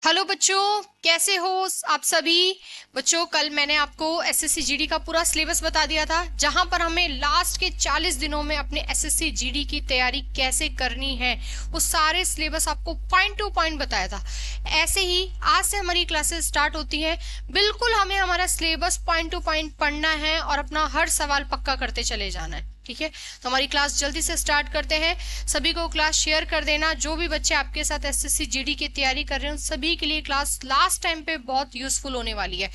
Hello बच्चों, कैसे हो आप सभी। बच्चों, कल मैंने आपको एसएससी जीडी का पूरा सिलेबस बता दिया था, जहां पर हमें लास्ट के 40 दिनों में अपने एसएससी जीडी की तैयारी कैसे करनी है वो सारे सिलेबस आपको पॉइंट टू पॉइंट बताया था। ऐसे ही आज से हमारी क्लासेस स्टार्ट होती हैं। बिल्कुल हमें हमारा सिलेबस पॉइंट टू पॉइंट पढ़ना है और अपना हर सवाल पक्का करते चले जाना है। ठीक है, तो हमारी क्लास जल्दी से स्टार्ट करते हैं। सभी को क्लास शेयर कर देना। जो भी बच्चे आपके साथ एसएससी जीडी की तैयारी कर रहे हैं उन सभी के लिए क्लास लास्ट टाइम पे बहुत यूजफुल होने वाली है।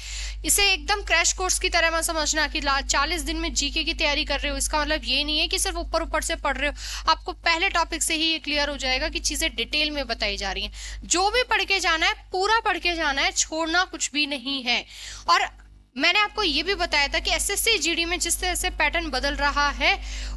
इसे एकदम क्रैश कोर्स की तरह मत समझना कि 40 दिन में जीके की तैयारी कर रहे हो। इसका मतलब ये नहीं है कि सिर्फ ऊपर ऊपर से पढ़ रहे हो। आपको पहले टॉपिक से ही ये क्लियर हो जाएगा कि चीजें डिटेल में बताई जा रही हैं। जो भी पढ़ के जाना है पूरा पढ़ के जाना है, छोड़ना कुछ भी नहीं है। और मैंने आपको ये भी बताया था कि एसएससी जीडी में जिस तरह से पैटर्न बदल रहा है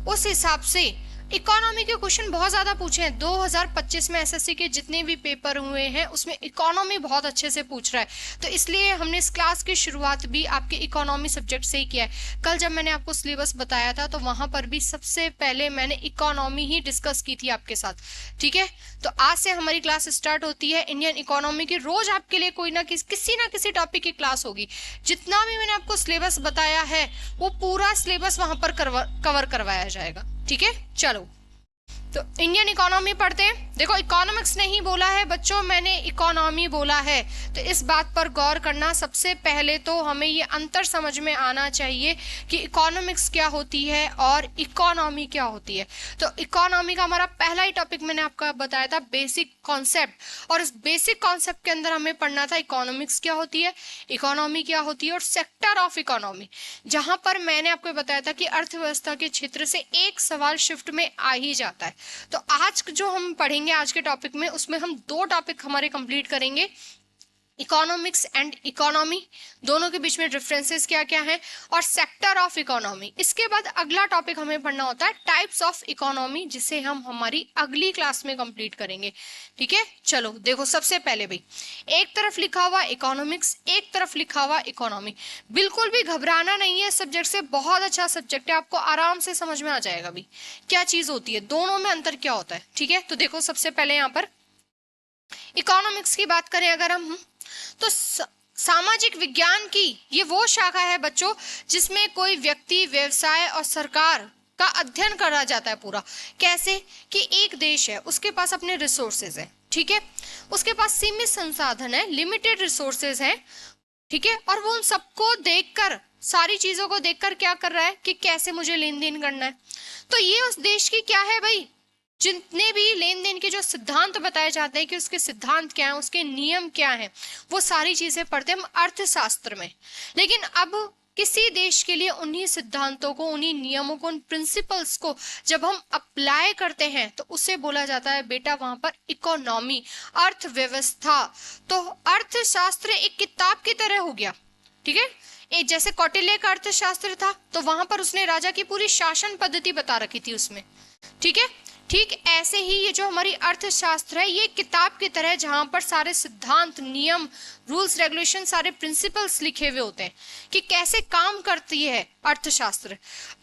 उस हिसाब से इकोनॉमी के क्वेश्चन बहुत ज्यादा पूछे हैं। 2025 में एसएससी के जितने भी पेपर हुए हैं उसमें इकोनॉमी बहुत अच्छे से पूछ रहा है, तो इसलिए हमने इस क्लास की शुरुआत भी आपके इकोनॉमी सब्जेक्ट से ही किया है। कल जब मैंने आपको सिलेबस बताया था तो वहां पर भी सबसे पहले मैंने इकोनॉमी ही डिस्कस की थी आपके साथ। ठीक है, तो आज से हमारी क्लास स्टार्ट होती है इंडियन इकोनॉमी की। रोज आपके लिए कोई ना किसी ना किसी टॉपिक की क्लास होगी। जितना भी मैंने आपको सिलेबस बताया है वो पूरा सिलेबस वहां पर कवर करवाया जाएगा। ठीक है, चलो तो इंडियन इकोनॉमी पढ़ते हैं। देखो, इकोनॉमिक्स नहीं बोला है बच्चों, मैंने इकोनॉमी बोला है, तो इस बात पर गौर करना। सबसे पहले तो हमें ये अंतर समझ में आना चाहिए कि इकोनॉमिक्स क्या होती है और इकोनॉमी क्या होती है। तो इकोनॉमी का हमारा पहला ही टॉपिक मैंने आपको बताया था बेसिक कॉन्सेप्ट, और इस बेसिक कॉन्सेप्ट के अंदर हमें पढ़ना था इकोनॉमिक्स क्या होती है, इकोनॉमी क्या होती है और सेक्टर ऑफ इकोनॉमी। जहां पर मैंने आपको बताया था कि अर्थव्यवस्था के क्षेत्र से एक सवाल शिफ्ट में आ ही जाता है। तो आज जो हम पढ़ेंगे आज के टॉपिक में, उसमें हम दो टॉपिक हमारे कंप्लीट करेंगे, इकोनॉमिक्स एंड इकोनॉमी, दोनों के बीच में डिफरेंसेस क्या क्या हैं, और सेक्टर ऑफ इकोनॉमी। इसके बाद अगला टॉपिक हमें पढ़ना होता है टाइप्स ऑफ इकोनॉमी, जिसे हम हमारी अगली क्लास में कंप्लीट करेंगे। ठीक है, चलो देखो, सबसे पहले भाई एक तरफ लिखा हुआ इकोनॉमिक्स, एक तरफ लिखा हुआ इकोनॉमी। बिल्कुल भी घबराना नहीं है, सब्जेक्ट से बहुत अच्छा सब्जेक्ट है, आपको आराम से समझ में आ जाएगा भी क्या चीज होती है, दोनों में अंतर क्या होता है। ठीक है, तो देखो सबसे पहले यहाँ पर इकोनॉमिक्स की बात करें अगर हम, तो सामाजिक विज्ञान की ये वो शाखा है बच्चों जिसमें कोई व्यक्ति, व्यवसाय और सरकार का अध्ययन करा जाता है पूरा। कैसे कि एक देश है, उसके पास अपने रिसोर्सेज है, ठीक है, उसके पास सीमित संसाधन है, लिमिटेड रिसोर्सेज हैं, ठीक है, और वो उन सबको देखकर, सारी चीजों को देखकर क्या कर रहा है कि कैसे मुझे लेन देन करना है। तो ये उस देश की क्या है भाई, जितने भी लेन देन के जो सिद्धांत बताए जाते हैं कि उसके सिद्धांत क्या है, उसके नियम क्या है, वो सारी चीजें पढ़ते हैं हम अर्थशास्त्र में। लेकिन अब किसी देश के लिए उन्हीं सिद्धांतों को, उन्हीं नियमों को, उन प्रिंसिपल्स को जब हम अप्लाई करते हैं तो उसे बोला जाता है बेटा वहां पर इकोनॉमी, अर्थव्यवस्था। तो अर्थशास्त्र एक किताब की तरह हो गया। ठीक है, एक जैसे कौटिल्य का अर्थशास्त्र था तो वहां पर उसने राजा की पूरी शासन पद्धति बता रखी थी उसमें। ठीक है, ठीक ऐसे ही ये जो हमारी अर्थशास्त्र है ये किताब की तरह है, जहां पर सारे सिद्धांत, नियम, रूल्स रेगुलेशन, सारे प्रिंसिपल्स लिखे हुए होते हैं कि कैसे काम करती है अर्थशास्त्र।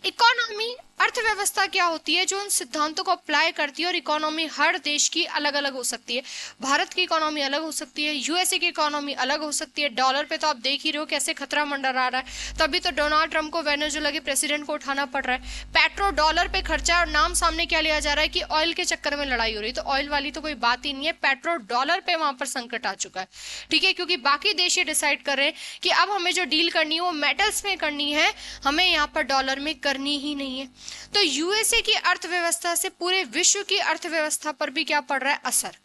इकोनॉमी, अर्थव्यवस्था क्या होती है जो उन सिद्धांतों को अप्लाई करती है, और इकोनॉमी हर देश की अलग अलग हो सकती है। भारत की इकोनॉमी अलग हो सकती है, यूएसए की इकोनॉमी अलग हो सकती है। डॉलर पे तो आप देख ही रहे हो कैसे खतरा मंडरा रहा है, तभी तो डोनाल्ड ट्रंप को वेनेजुएला के प्रेसिडेंट को उठाना पड़ रहा है। पेट्रो डॉलर पे खर्चा, और नाम सामने क्या लिया जा रहा है कि ऑयल के चक्कर में लड़ाई हो रही है, तो ऑयल वाली तो कोई बात ही नहीं है, पेट्रो डॉलर पे वहां पर संकट आ चुका है। ठीक है, क्योंकि बाकी देश ये डिसाइड कर रहे हैं कि अब हमें जो डील करनी है वो मेटल्स में करनी है, हमें यहाँ पर डॉलर में करनी ही नहीं है। तो यूएसए की अर्थव्यवस्था से पूरे विश्व की अर्थव्यवस्था पर भी क्या पड़ रहा है, असर।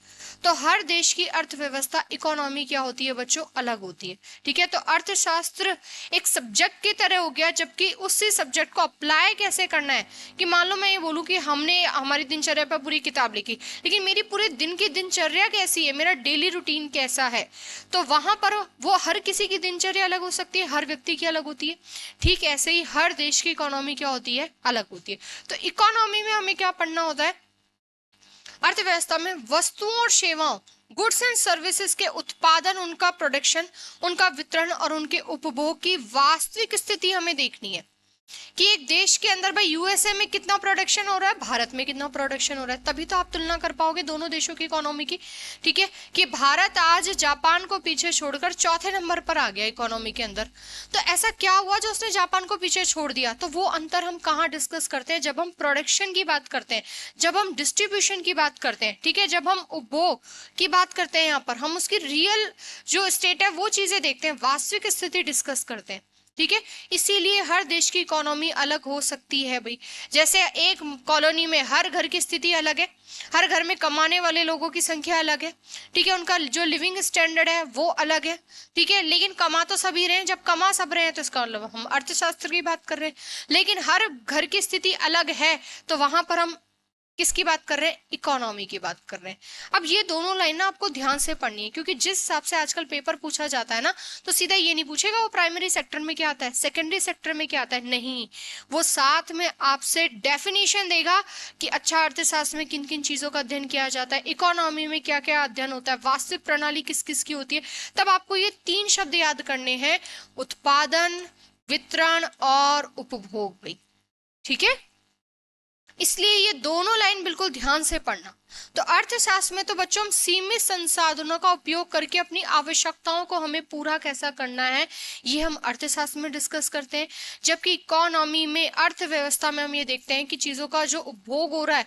तो हर देश की अर्थव्यवस्था, इकोनॉमी क्या होती है बच्चों, अलग होती है। ठीक है, तो अर्थशास्त्र एक सब्जेक्ट की तरह हो गया, जबकि उसी सब्जेक्ट को अप्लाई कैसे करना है, कि मान लो मैं ये बोलूं कि हमने हमारी दिनचर्या पर पूरी किताब लिखी, लेकिन मेरी पूरे दिन की दिनचर्या कैसी है, मेरा डेली रूटीन कैसा है, तो वहां पर वो हर किसी की दिनचर्या अलग हो सकती है, हर व्यक्ति की अलग होती है। ठीक ऐसे ही हर देश की इकोनॉमी क्या होती है, अलग होती है। तो इकोनॉमी में हमें क्या पढ़ना होता है, अर्थव्यवस्था में वस्तुओं और सेवाओं, गुड्स एंड सर्विसेज के उत्पादन, उनका प्रोडक्शन, उनका वितरण और उनके उपभोग की वास्तविक स्थिति हमें देखनी है। कि एक देश के अंदर भाई यूएसए में कितना प्रोडक्शन हो रहा है, भारत में कितना प्रोडक्शन हो रहा है, तभी तो आप तुलना कर पाओगे दोनों देशों की इकोनॉमी की। ठीक है, कि भारत आज जापान को पीछे छोड़कर चौथे नंबर पर आ गया इकोनॉमी के अंदर। तो ऐसा क्या हुआ जो उसने जापान को पीछे छोड़ दिया? तो वो अंतर हम कहाँ डिस्कस करते हैं? जब हम प्रोडक्शन की बात करते हैं, जब हम डिस्ट्रीब्यूशन की बात करते हैं, ठीक है, जब हम उपभोग की बात करते हैं, यहाँ पर हम उसकी रियल जो स्टेट है वो चीजें देखते हैं, वास्तविक स्थिति डिस्कस करते हैं। ठीक है, इसीलिए हर देश की इकोनॉमी अलग हो सकती है भाई। जैसे एक कॉलोनी में हर घर की स्थिति अलग है, हर घर में कमाने वाले लोगों की संख्या अलग है, ठीक है, उनका जो लिविंग स्टैंडर्ड है वो अलग है। ठीक है, लेकिन कमा तो सभी रहे हैं। जब कमा सब रहे हैं तो इसका मतलब हम अर्थशास्त्र की बात कर रहे हैं। लेकिन हर घर की स्थिति अलग है, तो वहां पर हम किसकी बात कर रहे हैं? इकोनॉमी की बात कर रहे हैं। अब ये दोनों लाइन ना आपको ध्यान से पढ़नी है, क्योंकि जिस हिसाब से आजकल पेपर पूछा जाता है ना, तो सीधा ये नहीं पूछेगा वो प्राइमरी सेक्टर में क्या आता है, सेकेंडरी सेक्टर में क्या आता है, नहीं, वो साथ में आपसे डेफिनेशन देगा कि अच्छा अर्थशास्त्र में किन किन चीजों का अध्ययन किया जाता है, इकोनॉमी में क्या क्या अध्ययन होता है, वास्तविक प्रणाली किस किस की होती है। तब आपको ये 3 शब्द याद करने हैं, उत्पादन, वितरण और उपभोग भाई। ठीक है, इसलिए ये दोनों लाइन बिल्कुल ध्यान से पढ़ना। तो अर्थशास्त्र में तो बच्चों हम सीमित संसाधनों का उपयोग करके अपनी आवश्यकताओं को हमें पूरा कैसा करना है, ये हम अर्थशास्त्र में डिस्कस करते हैं। जबकि इकोनॉमी में, अर्थव्यवस्था में हम ये देखते हैं कि चीजों का जो उपभोग हो रहा है,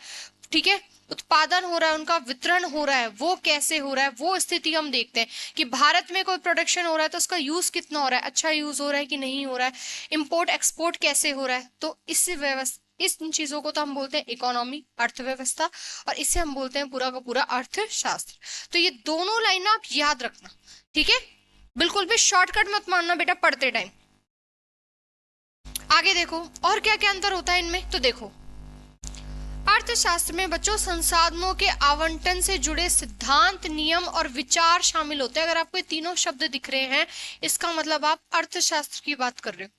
ठीक है, उत्पादन हो रहा है, उनका वितरण हो रहा है, वो कैसे हो रहा है, वो स्थिति हम देखते हैं कि भारत में कोई प्रोडक्शन हो रहा है तो उसका यूज कितना हो रहा है, अच्छा यूज हो रहा है कि नहीं हो रहा है, इंपोर्ट एक्सपोर्ट कैसे हो रहा है। तो इस व्यवस्था, इस चीजों को तो हम बोलते हैं इकोनॉमी, अर्थव्यवस्था, और इसे हम बोलते हैं पूरा का पूरा अर्थशास्त्र। तो ये दोनों लाइन आप याद रखना। ठीक है, बिल्कुल भी शॉर्टकट मत मानना बेटा पढ़ते टाइम। आगे देखो और क्या क्या अंतर होता है इनमें। तो देखो, अर्थशास्त्र में बच्चों संसाधनों के आवंटन से जुड़े सिद्धांत, नियम और विचार शामिल होते हैं। अगर आपको ये तीनों शब्द दिख रहे हैं, इसका मतलब आप अर्थशास्त्र की बात कर रहे हो।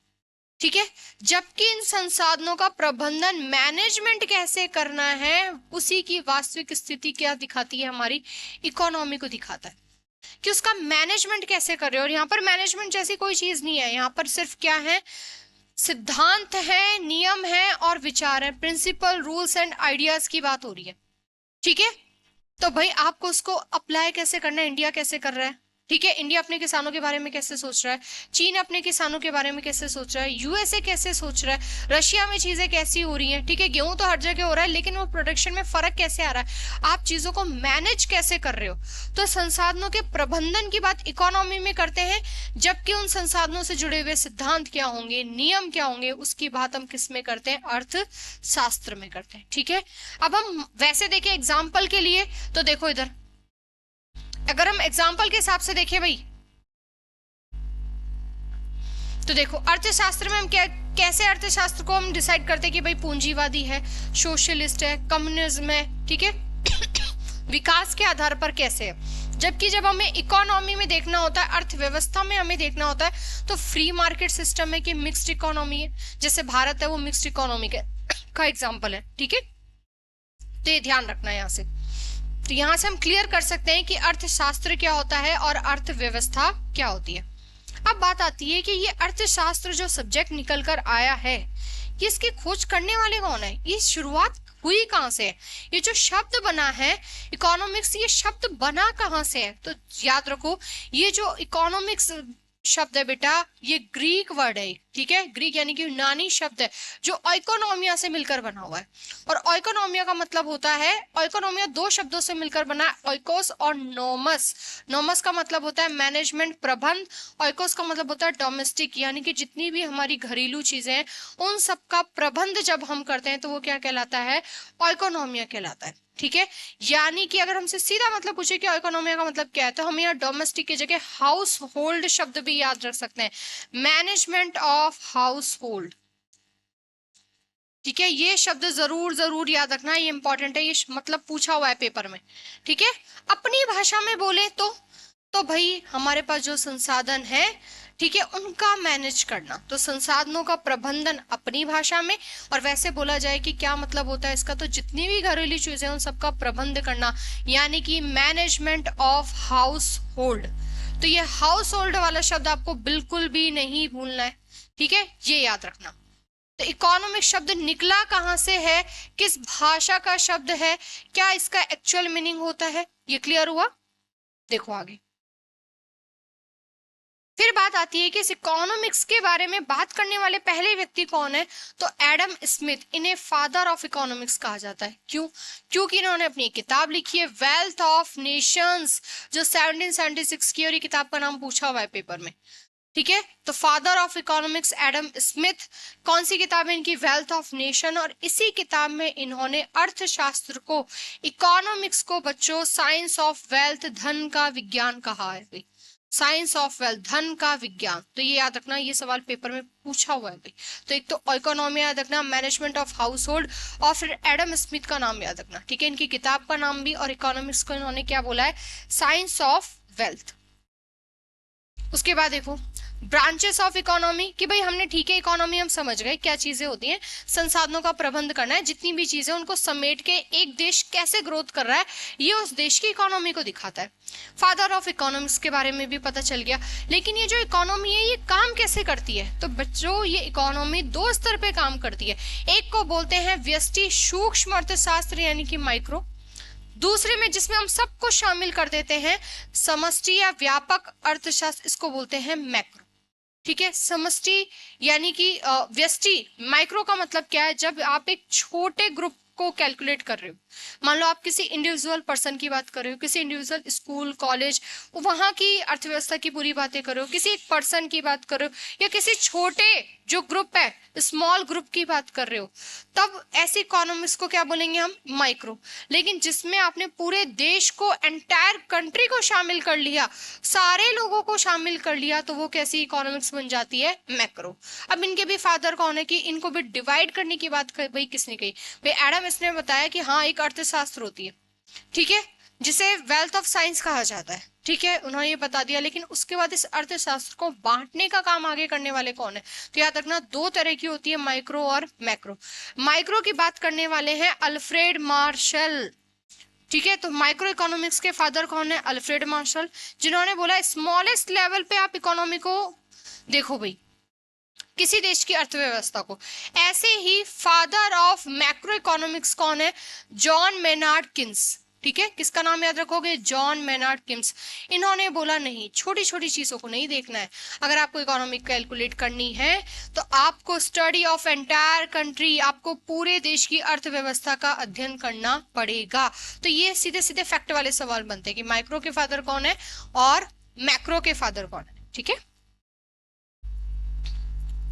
ठीक है, जबकि इन संसाधनों का प्रबंधन, मैनेजमेंट कैसे करना है, उसी की वास्तविक स्थिति क्या दिखाती है, हमारी इकोनॉमी को दिखाता है कि उसका मैनेजमेंट कैसे कर रहे हो। और यहाँ पर मैनेजमेंट जैसी कोई चीज नहीं है, यहाँ पर सिर्फ क्या है, सिद्धांत है, नियम है और विचार है, प्रिंसिपल, रूल्स एंड आइडियाज की बात हो रही है। ठीक है, तो भाई आपको उसको अप्लाई कैसे करना है, इंडिया कैसे कर रहा है। ठीक है, इंडिया अपने किसानों के बारे में कैसे सोच रहा है, चीन अपने किसानों के बारे में कैसे सोच रहा है, यूएसए कैसे सोच रहा है, रशिया में चीजें कैसी हो रही हैं। ठीक है, गेहूं तो हर जगह हो रहा है, लेकिन वो प्रोडक्शन में फर्क कैसे आ रहा है, आप चीजों को मैनेज कैसे कर रहे हो। तो संसाधनों के प्रबंधन की बात इकोनॉमी में करते हैं, जबकि उन संसाधनों से जुड़े हुए सिद्धांत क्या होंगे, नियम क्या होंगे, उसकी बात हम किस में करते हैं, अर्थशास्त्र में करते हैं। ठीक है, अब हम वैसे देखें एग्जाम्पल के लिए, तो देखो इधर, अगर हम एग्जाम्पल के हिसाब से देखें भाई, तो देखो अर्थशास्त्र में हम क्या, कैसे अर्थशास्त्र को हम डिसाइड करते हैं कि भाई पूंजीवादी है, सोशलिस्ट है, कम्युनिज्म है। ठीक है, विकास के आधार पर कैसे है। जबकि जब हमें इकोनॉमी में देखना होता है, अर्थव्यवस्था में हमें देखना होता है, तो फ्री मार्केट सिस्टम है कि मिक्स्ड इकोनॉमी है। जैसे भारत है वो मिक्स्ड इकोनॉमी का एग्जाम्पल है। ठीक है, तो ये ध्यान रखना है यहाँ से। तो यहां से हम क्लियर कर सकते हैं कि अर्थशास्त्र क्या होता है और अर्थव्यवस्था क्या होती है। अब बात आती है कि ये अर्थशास्त्र जो सब्जेक्ट निकल कर आया है, कि इसकी खोज करने वाले कौन है, ये शुरुआत हुई कहां से है, ये जो शब्द बना है इकोनॉमिक्स, ये शब्द बना कहां से है। तो याद रखो, ये जो इकोनॉमिक्स शब्द है बेटा, ये ग्रीक वर्ड है। ठीक है, ग्रीक यानी कि यूनानी शब्द है जो ओइकोनोमिया से मिलकर बना हुआ है। और ओइकोनोमिया का मतलब होता है, ओइकोनोमिया 2 शब्दों से मिलकर बना है, ओइकोस और नोमस। नोमस का मतलब होता है मैनेजमेंट, प्रबंध। ओइकोस का मतलब होता है डोमेस्टिक, यानी कि जितनी भी हमारी घरेलू चीजें हैं उन सब का प्रबंध जब हम करते हैं तो वो क्या कहलाता है, ओइकोनोमिया कहलाता है। ठीक है, यानी कि अगर हमसे सीधा मतलब पूछे कि इकोनॉमी का मतलब क्या है, तो हम यहाँ डोमेस्टिक की जगह हाउस होल्ड शब्द भी याद रख सकते हैं, मैनेजमेंट ऑफ हाउस होल्ड। ठीक है, ये शब्द जरूर जरूर याद रखना, ये इंपॉर्टेंट है, ये मतलब पूछा हुआ है पेपर में। ठीक है, अपनी भाषा में बोले तो भाई हमारे पास जो संसाधन है, ठीक है, उनका मैनेज करना, तो संसाधनों का प्रबंधन अपनी भाषा में। और वैसे बोला जाए कि क्या मतलब होता है इसका, तो जितनी भी घरेलू चीजें उन सबका प्रबंध करना, यानी कि मैनेजमेंट ऑफ हाउस होल्ड। तो ये हाउस होल्ड वाला शब्द आपको बिल्कुल भी नहीं भूलना है। ठीक है, ये याद रखना। तो इकोनॉमिक शब्द निकला कहां से है, किस भाषा का शब्द है, क्या इसका एक्चुअल मीनिंग होता है, ये क्लियर हुआ। देखो आगे फिर बात आती है कि इस इकोनॉमिक्स के बारे में बात करने वाले पहले व्यक्ति कौन है, तो एडम स्मिथ, इन्हें फादर ऑफ इकोनॉमिक्स कहा जाता है। क्यों? क्योंकि इन्होंने अपनी एक किताब लिखी है वेल्थ ऑफ नेशंस, जो 1776 की, और ये किताब का नाम पूछा हुआ है पेपर में। ठीक है, तो father of economics Adam Smith, कौन सी किताब है इनकी, वेल्थ ऑफ नेशन, और इसी किताब में इन्होंने अर्थशास्त्र को, इकोनॉमिक्स को बच्चों साइंस ऑफ वेल्थ, धन का विज्ञान कहा है। साइंस ऑफ वेल्थ, धन का विज्ञान, तो ये याद रखना, ये सवाल पेपर में पूछा हुआ है भाई। तो एक तो इकोनॉमी याद रखना, मैनेजमेंट ऑफ हाउस होल्ड, और फिर एडम स्मिथ का नाम याद रखना। ठीक है, इनकी किताब का नाम भी, और इकोनॉमिक्स को इन्होंने क्या बोला है, साइंस ऑफ वेल्थ। उसके बाद देखो ब्रांचेस ऑफ इकोनॉमी, कि भाई हमने ठीक है इकोनॉमी हम समझ गए क्या चीजें होती हैं, संसाधनों का प्रबंध करना है, जितनी भी चीजें उनको समेट के एक देश कैसे ग्रोथ कर रहा है ये उस देश की इकोनॉमी को दिखाता है। फादर ऑफ इकोनॉमिक्स के बारे में भी पता चल गया। लेकिन ये जो इकोनॉमी है ये काम कैसे करती है, तो बच्चों ये इकोनॉमी दो स्तर पे काम करती है। एक को बोलते हैं व्यष्टि सूक्ष्म अर्थशास्त्र यानी कि माइक्रो, दूसरे में जिसमें हम सबको शामिल कर देते हैं समष्टि या व्यापक अर्थशास्त्र, इसको बोलते हैं मैक्रो। ठीक है, समष्टि यानी कि व्यष्टि, माइक्रो का मतलब क्या है, जब आप एक छोटे ग्रुप को कैलकुलेट कर रहे हो, मान लो आप किसी इंडिविजुअल पर्सन की बात कर रहे हो, किसी इंडिविजुअल स्कूल कॉलेज वहां की अर्थव्यवस्था की पूरी बातें कर रहे हो, किसी एक पर्सन की बात कर रहे हो, या किसी छोटे जो ग्रुप है स्मॉल ग्रुप की बात कर रहे हो, तब ऐसी इकोनॉमिक्स को क्या बोलेंगे हम, माइक्रो। लेकिन जिसमें आपने पूरे देश को, एंटायर कंट्री को शामिल कर लिया, सारे लोगों को शामिल कर लिया, तो वो कैसी इकोनॉमिक्स बन जाती है, मैक्रो। अब इनके भी फादर कौन है कि इनको भी डिवाइड करने की बात भाई किसने कही, भाई एडम स्मिथ ने बताया कि हाँ एक अर्थशास्त्र होती है, ठीक है, जिसे वेल्थ ऑफ साइंस कहा जाता है। ठीक है, उन्होंने ये बता दिया। लेकिन उसके बाद इस अर्थशास्त्र को बांटने का काम आगे करने वाले कौन है, तो याद रखना दो तरह की होती है, माइक्रो और मैक्रो। माइक्रो की बात करने वाले हैं अल्फ्रेड मार्शल। ठीक है, तो माइक्रो इकोनॉमिक्स के फादर कौन है, अल्फ्रेड मार्शल, जिन्होंने बोला स्मॉलेस्ट लेवल पे आप इकोनॉमी को देखो भाई, किसी देश की अर्थव्यवस्था को। ऐसे ही फादर ऑफ मैक्रो इकोनॉमिक्स कौन है, जॉन मेनार्ड किन्स। ठीक है, किसका नाम याद रखोगे, जॉन मेनार्ड किन्स। इन्होंने बोला नहीं, छोटी छोटी चीजों को नहीं देखना है, अगर आपको इकोनॉमी कैलकुलेट करनी है तो आपको स्टडी ऑफ एंटायर कंट्री, आपको पूरे देश की अर्थव्यवस्था का अध्ययन करना पड़ेगा। तो ये सीधे सीधे फैक्ट वाले सवाल बनते हैं कि माइक्रो के फादर कौन है और मैक्रो के फादर कौन है। ठीक है,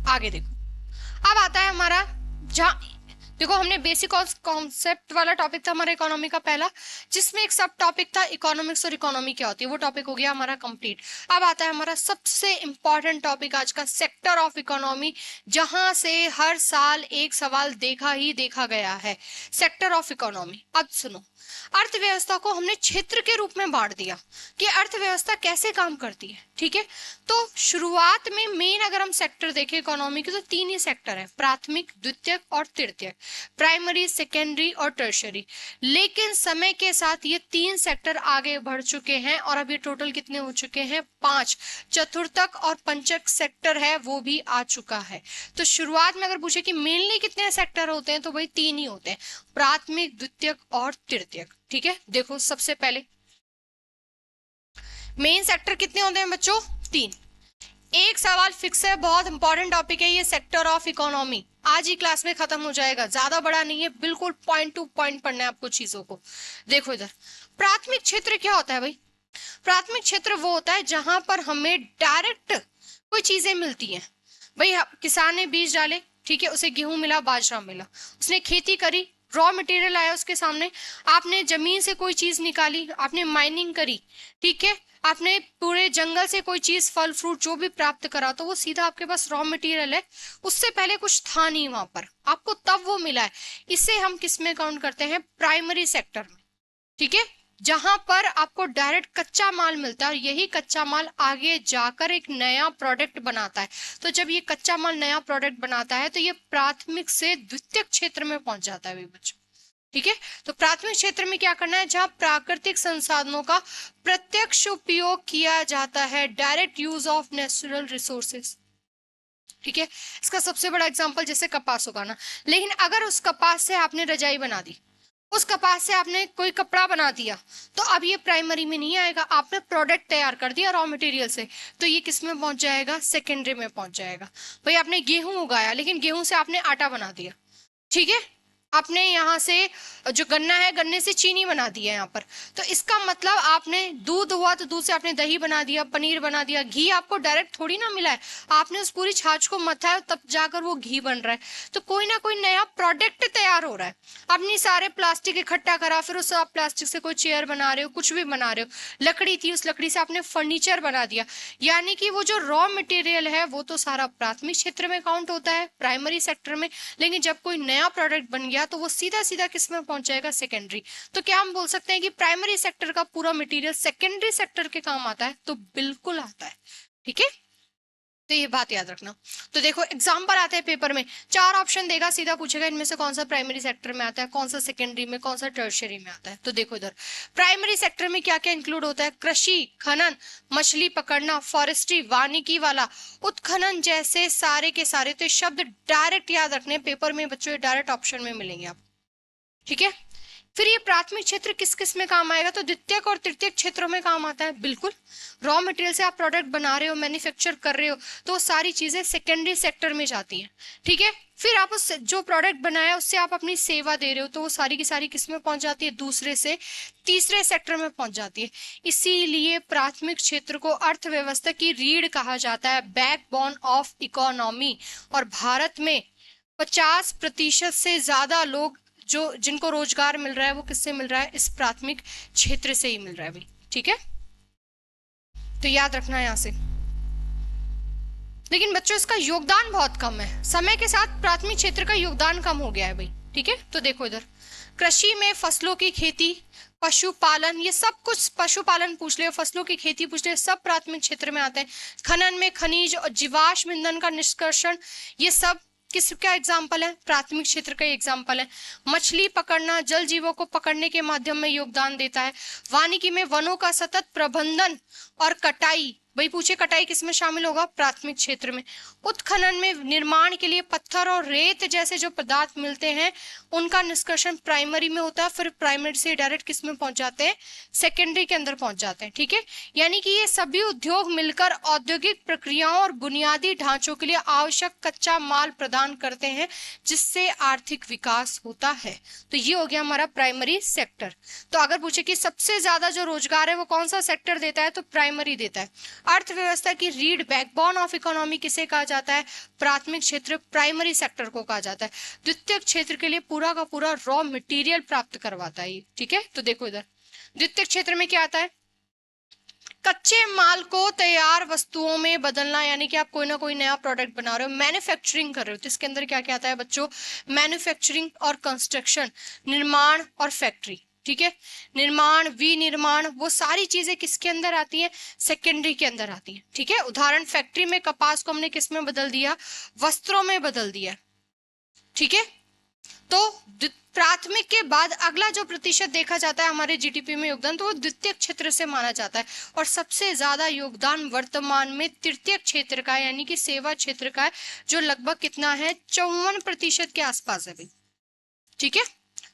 आगे देखो, अब आता है हमारा, जहां देखो हमने बेसिक कॉन्सेप्ट वाला टॉपिक था हमारा इकोनॉमी का पहला, जिसमें एक सब टॉपिक था इकोनॉमिक्स और इकोनॉमी क्या होती है, वो टॉपिक हो गया हमारा कंप्लीट। अब आता है हमारा सबसे इंपॉर्टेंट टॉपिक आज का, सेक्टर ऑफ इकोनॉमी, जहां से हर साल एक सवाल देखा ही देखा गया है, सेक्टर ऑफ इकोनॉमी। अब सुनो, अर्थव्यवस्था को हमने क्षेत्र के रूप में बांट दिया कि अर्थव्यवस्था कैसे काम करती है। ठीक है, तो शुरुआत में मेन अगर हम सेक्टर देखें इकोनॉमी के, तो तीन ही सेक्टर है, प्राथमिक, द्वितीयक और तृतीयक, प्राइमरी, सेकेंडरी और टर्शरी। लेकिन समय के साथ ये तीन सेक्टर आगे बढ़ चुके हैं और अब ये टोटल कितने हो चुके हैं, 5। चतुर्थक और पंचक सेक्टर है वो भी आ चुका है। तो शुरुआत में अगर पूछे कि मेनली कितने सेक्टर होते हैं, तो भाई 3 ही होते हैं, प्राथमिक, द्वितीयक और तृतीयक। ठीक है, देखो सबसे पहले मेन सेक्टर कितने होते हैं बच्चों, 3। एक सवाल फिक्स है, बहुत इंपॉर्टेंट टॉपिक है ये, सेक्टर ऑफ इकोनॉमी, आज ही क्लास में खत्म हो जाएगा, ज्यादा बड़ा नहीं है, बिल्कुल पॉइंट टू पॉइंट पढ़ना है आपको चीजों को। देखो इधर प्राथमिक क्षेत्र क्या होता है भाई, प्राथमिक क्षेत्र वो होता है जहां पर हमें डायरेक्ट कोई चीजें मिलती हैं। भाई किसान ने बीज डाले, ठीक है, उसे गेहूं मिला, बाजरा मिला, उसने खेती करी, रॉ मटेरियल आया उसके सामने, आपने जमीन से कोई चीज निकाली, आपने माइनिंग करी, ठीक है, आपने पूरे जंगल से कोई चीज, फल फ्रूट जो भी प्राप्त करा, तो वो सीधा आपके पास रॉ मटेरियल है, उससे पहले कुछ था नहीं वहां पर, आपको तब वो मिला है। इसे हम किस में काउंट करते हैं, प्राइमरी सेक्टर में। ठीक है, जहां पर आपको डायरेक्ट कच्चा माल मिलता है और यही कच्चा माल आगे जाकर एक नया प्रोडक्ट बनाता है। तो जब ये कच्चा माल नया प्रोडक्ट बनाता है तो ये प्राथमिक से द्वितीयक क्षेत्र में पहुंच जाता है बच्चों। ठीक है, तो प्राथमिक क्षेत्र में क्या करना है, जहां प्राकृतिक संसाधनों का प्रत्यक्ष उपयोग किया जाता है, direct use of natural resources. ठीक है। इसका सबसे बड़ा एग्जांपल जैसे कपास उगाना, लेकिन अगर उस कपास से आपने रजाई बना दी, उस कपास से आपने कोई कपड़ा बना दिया, तो अब ये प्राइमरी में नहीं आएगा। आपने प्रोडक्ट तैयार कर दिया रॉ मटेरियल से, तो ये किस में पहुंच जाएगा, सेकेंडरी में पहुंच जाएगा। भाई आपने गेहूं उगाया, लेकिन गेहूं से आपने आटा बना दिया, ठीक है। आपने यहाँ से जो गन्ना है, गन्ने से चीनी बना दी है यहाँ पर, तो इसका मतलब आपने दूध हुआ तो दूध से आपने दही बना दिया, पनीर बना दिया। घी आपको डायरेक्ट थोड़ी ना मिला है, आपने उस पूरी छाछ को मथा है तब जाकर वो घी बन रहा है। तो कोई ना कोई नया प्रोडक्ट तैयार हो रहा है। अपनी सारे प्लास्टिक इकट्ठा करा, फिर उस आप प्लास्टिक से कोई चेयर बना रहे हो, कुछ भी बना रहे हो। लकड़ी थी, उस लकड़ी से आपने फर्नीचर बना दिया। यानी कि वो जो रॉ मटेरियल है वो तो सारा प्राथमिक क्षेत्र में काउंट होता है, प्राइमरी सेक्टर में। लेकिन जब कोई नया प्रोडक्ट बन गया तो वो सीधा सीधा किस में पहुंच जाएगा, सेकेंडरी। तो क्या हम बोल सकते हैं कि प्राइमरी सेक्टर का पूरा मटेरियल सेकेंडरी सेक्टर के काम आता है? तो बिल्कुल आता है, ठीक है। तो ये बात याद रखना। तो देखो एग्जाम्पल आते हैं पेपर में, 4 ऑप्शन देगा, सीधा पूछेगा इनमें से कौन सा प्राइमरी सेक्टर में आता है, कौन सा सेकेंडरी में, कौन सा टर्शियरी में आता है। तो देखो इधर प्राइमरी सेक्टर में क्या क्या इंक्लूड होता है, कृषि, खनन, मछली पकड़ना, फॉरेस्ट्री, वानिकी वाला, उत्खनन जैसे सारे के सारे। तो शब्द डायरेक्ट याद रखने, पेपर में बच्चों डायरेक्ट ऑप्शन में मिलेंगे आप, ठीक है। फिर ये प्राथमिक क्षेत्र किस किस में काम आएगा, तो द्वितीयक और तृतीयक क्षेत्रों में काम आता है, बिल्कुल। रॉ मटेरियल से आप प्रोडक्ट बना रहे हो, मैन्युफैक्चर कर रहे हो, तो सारी चीजें सेकेंडरी सेक्टर में जाती हैं, ठीक है। फिर आप उस जो प्रोडक्ट बनाया उससे आप अपनी सेवा दे रहे हो, तो वो सारी की सारी किस में पहुंच जाती है, दूसरे से तीसरे सेक्टर में पहुंच जाती है। इसीलिए प्राथमिक क्षेत्र को अर्थव्यवस्था की रीढ़ कहा जाता है, बैकबोन ऑफ इकोनॉमी। और भारत में 50% से ज्यादा लोग जो जिनको रोजगार मिल रहा है वो किससे मिल रहा है, इस प्राथमिक क्षेत्र से ही मिल रहा है भाई, ठीक है। तो याद रखना है यहां से। लेकिन बच्चों इसका योगदान बहुत कम है, समय के साथ प्राथमिक क्षेत्र का योगदान कम हो गया है भाई, ठीक है। तो देखो इधर कृषि में फसलों की खेती, पशुपालन, ये सब कुछ, पशुपालन पूछ ले, फसलों की खेती पूछ ले, सब प्राथमिक क्षेत्र में आते हैं। खनन में खनिज और जीवाश्म ईंधन का निष्कर्षण, ये सब किसका एग्जाम्पल है, प्राथमिक क्षेत्र का एग्जाम्पल है। मछली पकड़ना जल जीवों को पकड़ने के माध्यम में योगदान देता है। वानिकी में वनों का सतत प्रबंधन और कटाई, भाई पूछे कटाई किस में शामिल होगा, प्राथमिक क्षेत्र में। उत्खनन में निर्माण के लिए पत्थर और रेत जैसे जो पदार्थ मिलते हैं उनका निष्कर्षण प्राइमरी में होता है, फिर प्राइमरी से डायरेक्ट किस में पहुंच जाते हैं, सेकेंडरी के अंदर पहुंच जाते हैं, ठीक है। यानी कि ये सभी उद्योग मिलकर औद्योगिक प्रक्रियाओं और बुनियादी ढांचों के लिए आवश्यक कच्चा माल प्रदान करते हैं, जिससे आर्थिक विकास होता है। तो ये हो गया हमारा प्राइमरी सेक्टर। तो अगर पूछे कि सबसे ज्यादा जो रोजगार है वो कौन सा सेक्टर देता है, तो प्राइमरी देता है। अर्थव्यवस्था की रीढ़, बैकबोन ऑफ इकोनॉमी किसे कहा जाता है, प्राथमिक क्षेत्र, प्राइमरी सेक्टर को कहा जाता है। द्वितीयक क्षेत्र के लिए पूरा का पूरा रॉ मटेरियल प्राप्त करवाता है, ठीक है। तो देखो इधर द्वितीयक क्षेत्र में क्या आता है, कच्चे माल को तैयार वस्तुओं में बदलना, यानी कि आप कोई ना कोई नया प्रोडक्ट बना रहे हो, मैन्युफैक्चरिंग कर रहे हो, तो इसके अंदर क्या क्या आता है बच्चों, मैन्युफैक्चरिंग और कंस्ट्रक्शन, निर्माण और फैक्ट्री, ठीक है। निर्माण, विनिर्माण, वो सारी चीजें किसके अंदर आती हैं, सेकेंडरी के अंदर आती हैं, ठीक है। उदाहरण फैक्ट्री में कपास को हमने किस में बदल दिया, वस्त्रों में बदल दिया, ठीक है। तो प्राथमिक के बाद अगला जो प्रतिशत देखा जाता है हमारे जीडीपी में योगदान, तो वो द्वितीयक क्षेत्र से माना जाता है। और सबसे ज्यादा योगदान वर्तमान में तृतीयक क्षेत्र का है, यानी कि सेवा क्षेत्र का है, जो लगभग कितना है, 54% के आसपास है भाई, ठीक है।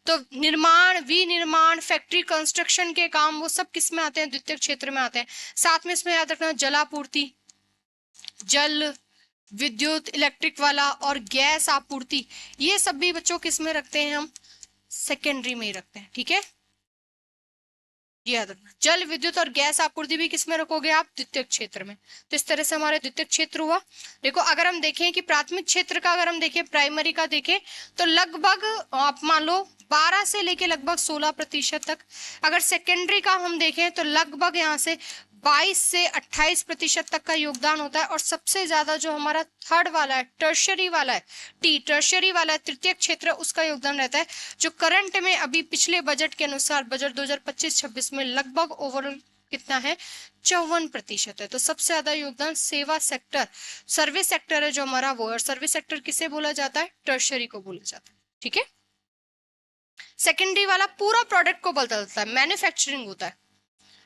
तो निर्माण, विनिर्माण, फैक्ट्री, कंस्ट्रक्शन के काम वो सब किस में आते हैं, द्वितीयक क्षेत्र में आते हैं। साथ में इसमें याद रखना जलापूर्ति, जल, विद्युत, इलेक्ट्रिक वाला और गैस आपूर्ति, ये सब भी बच्चों किस में रखते हैं हम, सेकेंडरी में ही रखते हैं, ठीक है। याद रखना जल, विद्युत और गैस आपूर्ति भी किस में रखोगे आप, द्वितीयक क्षेत्र में। तो इस तरह से हमारे द्वितीयक क्षेत्र हुआ। देखो अगर हम देखें कि प्राथमिक क्षेत्र का अगर हम देखें, प्राइमरी का देखें, तो लगभग आप मान लो 12 से लेके लगभग 16% तक। अगर सेकेंडरी का हम देखें तो लगभग यहाँ से 22 से 28% तक का योगदान होता है। और सबसे ज्यादा जो हमारा थर्ड वाला है, टर्शरी वाला है, टर्शरी वाला है, तृतीयक क्षेत्र, उसका योगदान रहता है, जो करंट में अभी पिछले बजट के अनुसार, बजट 2025-26 में लगभग ओवरऑल कितना है, 54% है। तो सबसे ज्यादा योगदान सेवा सेक्टर, सर्विस सेक्टर है जो हमारा वो है। और सर्विस सेक्टर किसे बोला जाता है, टर्शरी को बोला जाता है, ठीक है। सेकेंडरी वाला पूरा प्रोडक्ट को बदलता है, मैन्युफैक्चरिंग होता है।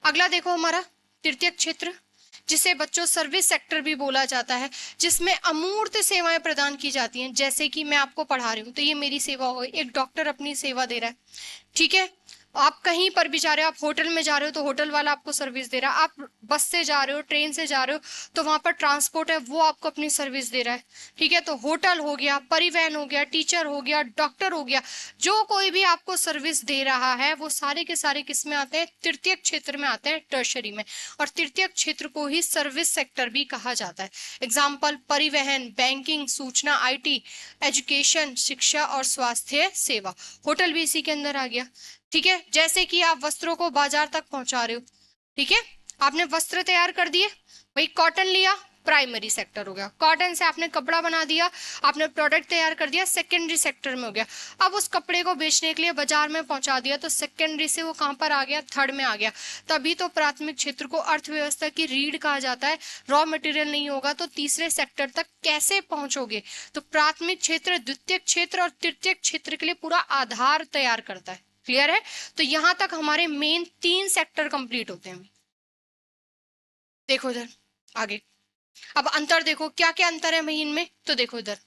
अगला देखो हमारा तृतीयक क्षेत्र, जिसे बच्चों सर्विस सेक्टर भी बोला जाता है, जिसमें अमूर्त सेवाएं प्रदान की जाती हैं। जैसे कि मैं आपको पढ़ा रही हूँ तो ये मेरी सेवा हो, एक डॉक्टर अपनी सेवा दे रहा है, ठीक है। आप कहीं पर भी जा रहे हो, आप होटल में जा रहे हो तो होटल वाला आपको सर्विस दे रहा है, आप बस से जा रहे हो, ट्रेन से जा रहे हो तो वहां पर ट्रांसपोर्ट है, वो आपको अपनी सर्विस दे रहा है, ठीक है। तो होटल हो गया, परिवहन हो गया, टीचर हो गया, डॉक्टर हो गया, जो कोई भी आपको सर्विस दे रहा है वो सारे के सारे किस में आते हैं, तृतीयक क्षेत्र में आते हैं, टर्शरी में। और तृतीयक क्षेत्र को ही सर्विस सेक्टर भी कहा जाता है। एग्जाम्पल परिवहन, बैंकिंग, सूचना, IT, एजुकेशन, शिक्षा और स्वास्थ्य सेवा। होटल भी इसी के अंदर आ गया, ठीक है। जैसे कि आप वस्त्रों को बाजार तक पहुंचा रहे हो, ठीक है, आपने वस्त्र तैयार कर दिए, भाई कॉटन लिया, प्राइमरी सेक्टर हो गया। कॉटन से आपने कपड़ा बना दिया, आपने प्रोडक्ट तैयार कर दिया, सेकेंडरी सेक्टर में हो गया। अब उस कपड़े को बेचने के लिए बाजार में पहुंचा दिया तो सेकेंडरी से वो कहां पर आ गया, थर्ड में आ गया। तभी तो प्राथमिक क्षेत्र को अर्थव्यवस्था की रीढ़ कहा जाता है। रॉ मटेरियल नहीं होगा तो तीसरे सेक्टर तक कैसे पहुंचोगे। तो प्राथमिक क्षेत्र, द्वितीय क्षेत्र और तृतीय क्षेत्र के लिए पूरा आधार तैयार करता है। क्लियर है। तो यहां तक हमारे मेन 3 सेक्टर कंप्लीट होते हैं। देखो इधर आगे, अब अंतर देखो क्या क्या अंतर है भाई इनमें। तो देखो इधर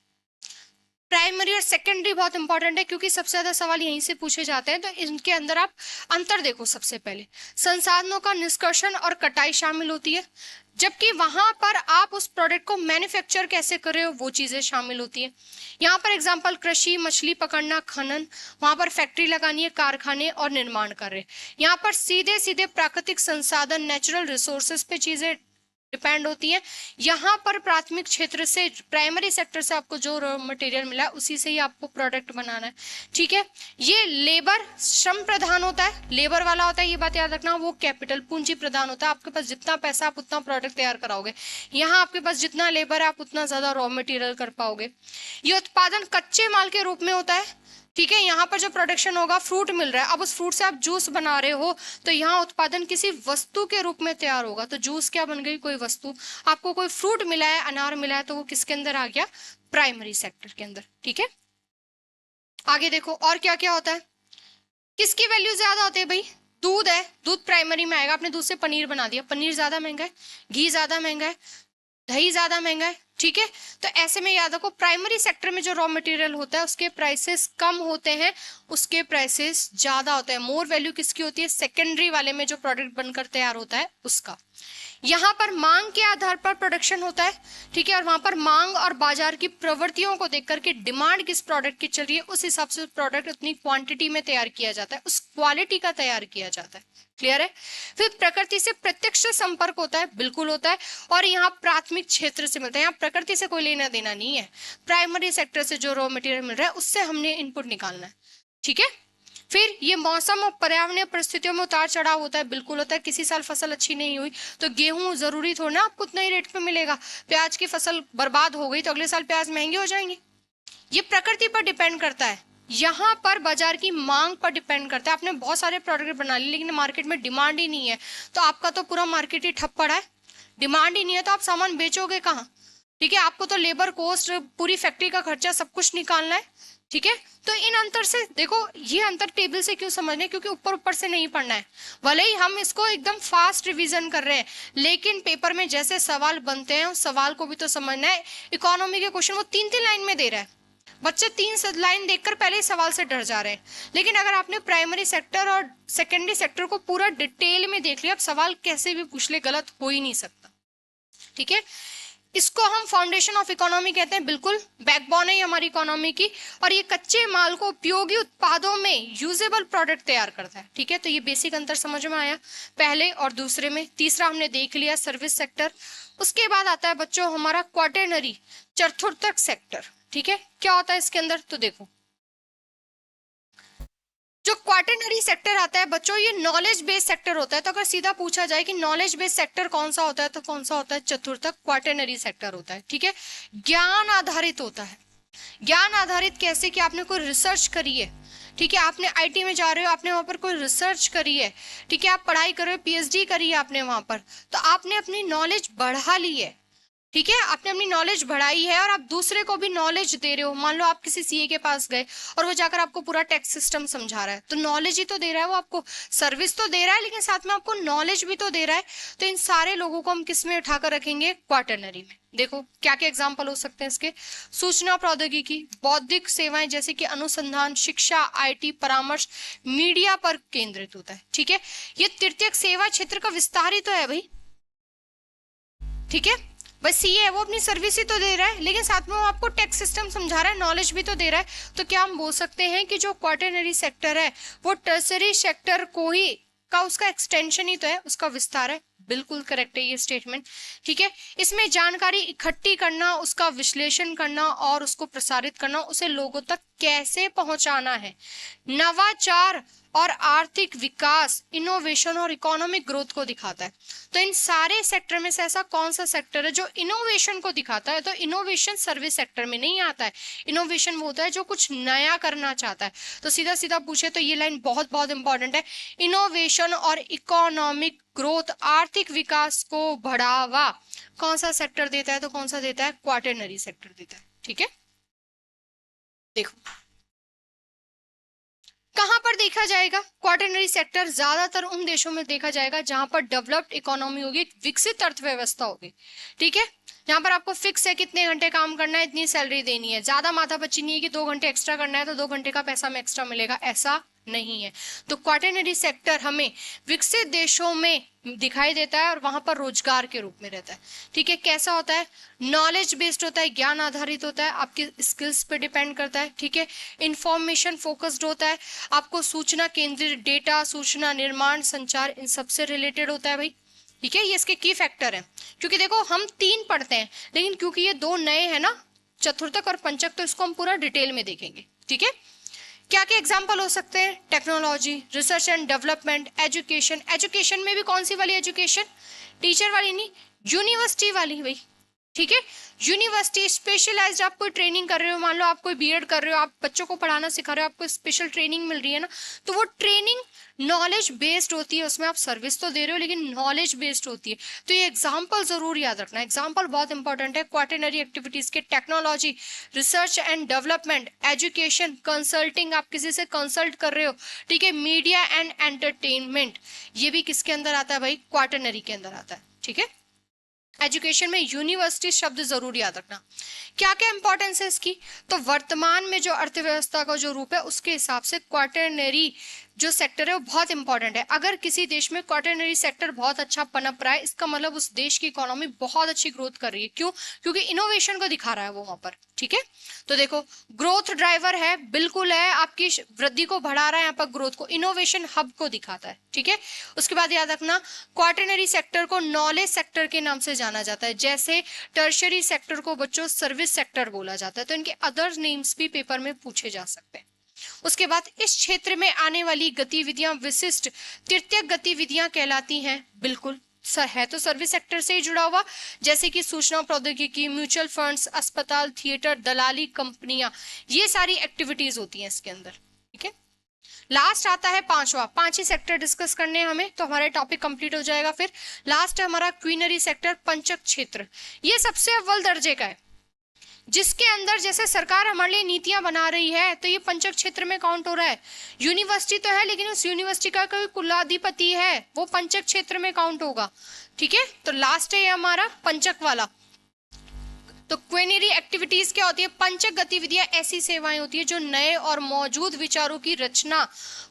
प्राइमरी और सेकेंडरी बहुत इंपॉर्टेंट है क्योंकि सबसे ज्यादा सवाल यहीं से पूछे जाते हैं। तो इनके अंदर आप अंतर देखो। सबसे पहले संसाधनों का निष्कर्षण और कटाई शामिल होती है, जबकि वहां पर आप उस प्रोडक्ट को मैन्युफैक्चर कैसे कर रहे हो वो चीजें शामिल होती है। यहाँ पर एग्जांपल कृषि, मछली पकड़ना, खनन, वहां पर फैक्ट्री लगानी है, कारखाने और निर्माण कर रहे। यहाँ पर सीधे सीधे प्राकृतिक संसाधन, नेचुरल रिसोर्सेज पे चीजें डिपेंड होती है। यहाँ पर प्राथमिक क्षेत्र से, प्राइमरी सेक्टर से आपको जो रॉ मटेरियल मिला है उसी से ही आपको प्रोडक्ट बनाना है, ठीक है। ये लेबर श्रम प्रधान होता है, लेबर वाला होता है, ये बात याद रखना। वो कैपिटल पूंजी प्रदान होता है, आपके पास जितना पैसा आप उतना प्रोडक्ट तैयार कराओगे। यहाँ आपके पास जितना लेबर है आप उतना ज्यादा रॉ मटेरियल कर पाओगे। ये उत्पादन कच्चे माल के रूप में होता है, ठीक है। यहाँ पर जो प्रोडक्शन होगा, फ्रूट मिल रहा है, अब उस फ्रूट से आप जूस बना रहे हो तो यहाँ उत्पादन किसी वस्तु के रूप में तैयार होगा। तो जूस क्या बन गई, कोई वस्तु। आपको कोई फ्रूट मिला है, अनार मिला है, तो वो किसके अंदर आ गया, प्राइमरी सेक्टर के अंदर, ठीक है। आगे देखो और क्या क्या होता है। किसकी वैल्यू ज्यादा होती है भाई, दूध है, दूध प्राइमरी में आएगा। आपने दूध से पनीर बना दिया, पनीर ज्यादा महंगा है, घी ज्यादा महंगा है, दही ज्यादा महंगा है, ठीक है। तो ऐसे में याद रखो प्राइमरी सेक्टर में जो रॉ मटेरियल होता है उसके प्राइसेस कम होते हैं, उसके प्राइसेस ज्यादा होते हैं। मोर वैल्यू किसकी होती है, सेकेंडरी वाले में जो प्रोडक्ट बनकर तैयार होता है उसका। यहाँ पर मांग के आधार पर प्रोडक्शन होता है, ठीक है। और वहां पर मांग और बाजार की प्रवृत्तियों को देख करके डिमांड किस प्रोडक्ट की चल रही है उस हिसाब से प्रोडक्ट उतनी क्वांटिटी में तैयार किया जाता है, उस क्वालिटी का तैयार किया जाता है। क्लियर है। फिर प्रकृति से प्रत्यक्ष संपर्क होता है, बिल्कुल होता है। और यहाँ प्राथमिक क्षेत्र से मिलता है, यहाँ प्रकृति से कोई लेना देना नहीं है। प्राइमरी सेक्टर से जो रॉ मटेरियल मिल रहा है उससे हमने इनपुट निकालना है, ठीक है। फिर ये मौसम और पर्यावरणीय परिस्थितियों में उतार चढ़ाव होता है, बिल्कुल होता है। किसी साल फसल अच्छी नहीं हुई तो गेहूं जरूरी थोड़ा ना आपको उतना ही रेट पे मिलेगा। प्याज की फसल बर्बाद हो गई तो अगले साल प्याज महंगे हो जाएंगे। ये प्रकृति पर डिपेंड करता है। यहाँ पर बाजार की मांग पर डिपेंड करता है। आपने बहुत सारे प्रोडक्ट बना लिए लेकिन मार्केट में डिमांड ही नहीं है तो आपका तो पूरा मार्केट ही ठप पड़ा है। डिमांड ही नहीं है तो आप सामान बेचोगे कहाँ, ठीक है। आपको तो लेबर कॉस्ट, पूरी फैक्ट्री का खर्चा, सब कुछ निकालना है, ठीक है। तो इन अंतर से देखो, ये अंतर टेबल से क्यों समझने, क्योंकि ऊपर ऊपर से नहीं पढ़ना है। भले ही हम इसको एकदम फास्ट रिवीजन कर रहे हैं लेकिन पेपर में जैसे सवाल बनते हैं उस सवाल को भी तो समझना है। इकोनॉमी के क्वेश्चन वो 3-3 लाइन में दे रहा है, बच्चे 3 लाइन देखकर पहले ही सवाल से डर जा रहे हैं। लेकिन अगर आपने प्राइमरी सेक्टर और सेकेंडरी सेक्टर को पूरा डिटेल में देख लिया, अब सवाल कैसे भी पूछ ले गलत हो ही नहीं सकता, ठीक है। इसको हम फाउंडेशन ऑफ इकोनॉमी कहते हैं, बिल्कुल बैकबोन है हमारी इकोनॉमी की। और ये कच्चे माल को उपयोगी उत्पादों में यूजेबल प्रोडक्ट तैयार करता है, ठीक है। तो ये बेसिक अंतर समझ में आया पहले और दूसरे में। तीसरा हमने देख लिया सर्विस सेक्टर। उसके बाद आता है बच्चों हमारा क्वार्टरनरी, चतुर्थक सेक्टर, ठीक है। क्या होता है इसके अंदर, तो देखो जो क्वार्टरनरी सेक्टर आता है बच्चों ये नॉलेज बेस्ड सेक्टर होता है। तो अगर सीधा पूछा जाए कि नॉलेज बेस्ड सेक्टर कौन सा होता है तो कौन सा होता है, चतुर्थक क्वार्टरनरी सेक्टर होता है, ठीक है। ज्ञान आधारित होता है। ज्ञान आधारित कैसे, कि आपने कोई रिसर्च करी है, ठीक है। आपने IT में जा रहे हो, आपने वहां पर कोई रिसर्च करी है, ठीक है। आप पढ़ाई कर रहे हो, PhD करी है आपने वहां पर, तो आपने अपनी नॉलेज बढ़ा ली है। ठीक है, आपने अपनी नॉलेज बढ़ाई है और आप दूसरे को भी नॉलेज दे रहे हो। मान लो आप किसी सीए के पास गए और वो जाकर आपको पूरा टैक्स सिस्टम समझा रहा है, तो नॉलेज ही तो दे रहा है वो आपको, सर्विस तो दे रहा है लेकिन साथ में आपको नॉलेज भी तो दे रहा है। तो इन सारे लोगों को हम किस में उठाकर रखेंगे, क्वाटरनरी में। देखो क्या क्या एग्जाम्पल हो सकते हैं इसके, सूचना प्रौद्योगिकी, बौद्धिक सेवाएं जैसे कि अनुसंधान, शिक्षा, आईटी, परामर्श, मीडिया पर केंद्रित होता है। ठीक है, ये तृतीयक सेवा क्षेत्र का विस्तार ही तो है भाई। ठीक है, बस सीए है वो अपनी सर्विस ही तो दे रहा है लेकिन साथ में वो आपको टैक्स सिस्टम समझा रहा है, नॉलेज भी तो दे रहा है। तो क्या हम बोल सकते हैं कि जो क्वाटरनरी सेक्टर है वो टर्सरी सेक्टर को ही का उसका एक्सटेंशन ही तो है, उसका विस्तार है। बिल्कुल करेक्ट है ये स्टेटमेंट। ठीक है, इसमें जानकारी इकट्ठी करना, उसका विश्लेषण करना और उसको प्रसारित करना, उसे लोगों तक कैसे पहुंचाना है, नवाचार और आर्थिक विकास, इनोवेशन और इकोनॉमिक ग्रोथ को दिखाता है। तो इन सारे सेक्टर में से ऐसा कौन सा सेक्टर है जो इनोवेशन को दिखाता है, तो इनोवेशन सर्विस सेक्टर में नहीं आता है। इनोवेशन वो होता है जो कुछ नया करना चाहता है। तो सीधा सीधा पूछे तो ये लाइन बहुत बहुत इंपॉर्टेंट है, इनोवेशन और इकोनॉमिक ग्रोथ, आर्थिक विकास को बढ़ावा कौन सा सेक्टर देता है, तो कौन सा देता है, क्वाटरनरी सेक्टर देता है। ठीक है, देखो कहां पर देखा जाएगा क्वाटरनरी सेक्टर, ज्यादातर उन देशों में देखा जाएगा जहां पर डेवलप्ड इकोनॉमी होगी, विकसित अर्थव्यवस्था होगी। ठीक है, यहाँ पर आपको फिक्स है कितने घंटे काम करना है, इतनी सैलरी देनी है, ज्यादा माथापच्ची नहीं है कि 2 घंटे एक्स्ट्रा करना है तो 2 घंटे का पैसा में एक्स्ट्रा मिलेगा, ऐसा नहीं है। तो क्वाटरनरी सेक्टर हमें विकसित देशों में दिखाई देता है और वहां पर रोजगार के रूप में रहता है। ठीक है, कैसा होता है, नॉलेज बेस्ड होता है, ज्ञान आधारित होता है, आपकी स्किल्स पे डिपेंड करता है। ठीक है, इंफॉर्मेशन फोकस्ड होता है, आपको सूचना केंद्रित, डेटा, सूचना निर्माण, संचार, इन सबसे रिलेटेड होता है भाई। ठीक है, ये इसके की फैक्टर है। क्योंकि देखो हम 3 पढ़ते हैं लेकिन क्योंकि ये 2 नए हैं ना, चतुर्थक और पंचक, तो इसको हम पूरा डिटेल में देखेंगे। ठीक है, क्या क्या एग्जाम्पल हो सकते हैं, technology, research and development, education. Education में भी कौन सी वाली एजुकेशन, टीचर वाली नहीं, यूनिवर्सिटी वाली भाई। ठीक है, यूनिवर्सिटी स्पेशलाइज्ड, आप कोई ट्रेनिंग कर रहे हो, मान लो आप कोई बीएड कर रहे हो, आप बच्चों को पढ़ाना सिखा रहे हो, आपको स्पेशल ट्रेनिंग मिल रही है ना, तो वो ट्रेनिंग नॉलेज बेस्ड होती है, उसमें आप सर्विस तो दे रहे हो लेकिन नॉलेज बेस्ड होती है। तो ये एग्जाम्पल जरूर याद रखना, एग्जाम्पल बहुत इंपॉर्टेंट है क्वाटरनरी एक्टिविटीज के, technology, research and development, education, consulting, आप किसी से कंसल्ट कर रहे हो। ठीक है, मीडिया एंड एंटरटेनमेंट, ये भी किसके अंदर आता है भाई, क्वाटरनरी के अंदर आता है। ठीक है, एजुकेशन में यूनिवर्सिटी शब्द जरूर याद रखना। क्या क्या इंपॉर्टेंस है इसकी, तो वर्तमान में जो अर्थव्यवस्था का जो रूप है उसके हिसाब से क्वाटरनरी जो सेक्टर है वो बहुत इंपॉर्टेंट है। अगर किसी देश में क्वाटरनरी सेक्टर बहुत अच्छा पनप रहा है, इसका मतलब उस देश की इकोनॉमी बहुत अच्छी ग्रोथ कर रही है। क्यों, क्योंकि इनोवेशन को दिखा रहा है वो वहां पर। ठीक है, तो देखो ग्रोथ ड्राइवर है, बिल्कुल है, आपकी वृद्धि को बढ़ा रहा है, यहाँ पर ग्रोथ को, इनोवेशन हब को दिखाता है। ठीक है, उसके बाद याद रखना क्वाटरनरी सेक्टर को नॉलेज सेक्टर के नाम से जाना जाता है, जैसे टर्शरी सेक्टर को बच्चों सर्विस सेक्टर बोला जाता है। तो इनके अदर नेम्स भी पेपर में पूछे जा सकते हैं। उसके बाद इस क्षेत्र में आने वाली गतिविधियां विशिष्ट तृतीयक गतिविधियां कहलाती हैं। बिल्कुल सर, है तो सर्विस सेक्टर से ही जुड़ा हुआ, जैसे कि सूचना प्रौद्योगिकी, म्यूचुअल फंड्स, अस्पताल, थिएटर, दलाली कंपनियां, ये सारी एक्टिविटीज होती हैं इसके अंदर। ठीक है, लास्ट आता है 5वां, 5 ही सेक्टर डिस्कस करने हैं हमें तो हमारा टॉपिक कंप्लीट हो जाएगा। फिर लास्ट है हमारा क्वीनरी सेक्टर, पंचक क्षेत्र। ये सबसे अव्वल दर्जे का है, जिसके अंदर जैसे सरकार हमारे लिए नीतियां बना रही है, तो ये पंचक क्षेत्र में काउंट हो रहा है। यूनिवर्सिटी तो है लेकिन उस यूनिवर्सिटी का कोई कुलाधिपति है, वो पंचक क्षेत्र में काउंट होगा। ठीक है, तो लास्ट है ये हमारा पंचक वाला। तो क्वेनरी एक्टिविटीज क्या होती है, पंचक गतिविधियां ऐसी सेवाएं होती है जो नए और मौजूद विचारों की रचना,